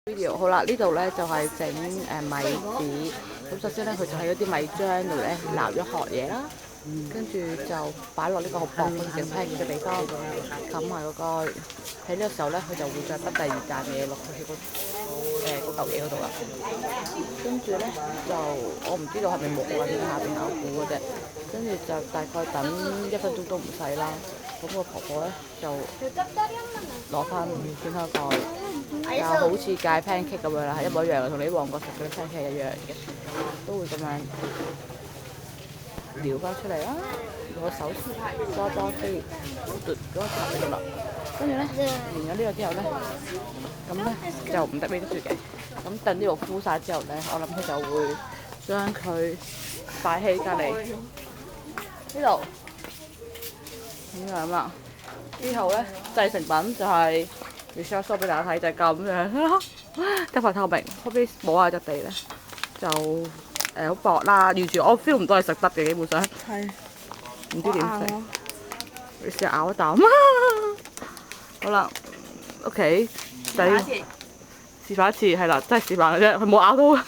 video 好啦，呢度咧就係整米紙。咁首先咧，佢就喺嗰啲米漿度咧撈咗殼嘢啦，跟住就擺落呢個好薄嘅整 pan 嘅地方，冚埋嗰個。喺呢個時候咧，佢就會再畢第二啖嘢落去嗰嚿嘢嗰度啦。跟住咧就我唔知道係咪木啊定下邊咬糊嘅啫。跟住就大概等1分鐘都唔使啦。咁個婆婆咧就攞翻轉開蓋，又好似戒 pancake 咁樣啦，係一模一樣嘅，同你旺角食嗰啲 pancake 一樣嘅，都會咁樣撩翻出嚟啦。用個手揸揸飛嘟嗰個頭喺度啦。跟住咧完咗呢個之後咧，咁咧就唔得俾得住嘅。咁等呢度敷晒之後咧，我諗佢就會將佢擺喺隔離呢度咁樣啦。之後咧製成品就係要 show 俾大家睇，就係咁樣啦，一塊透明，後邊摸下質地咧就好薄啦，完全我 feel 唔到係食得嘅，基本上係唔知點食。你試下咬一啖啊！好啦，OK，第示範一次係啦，真係示範嘅啫，佢冇咬到。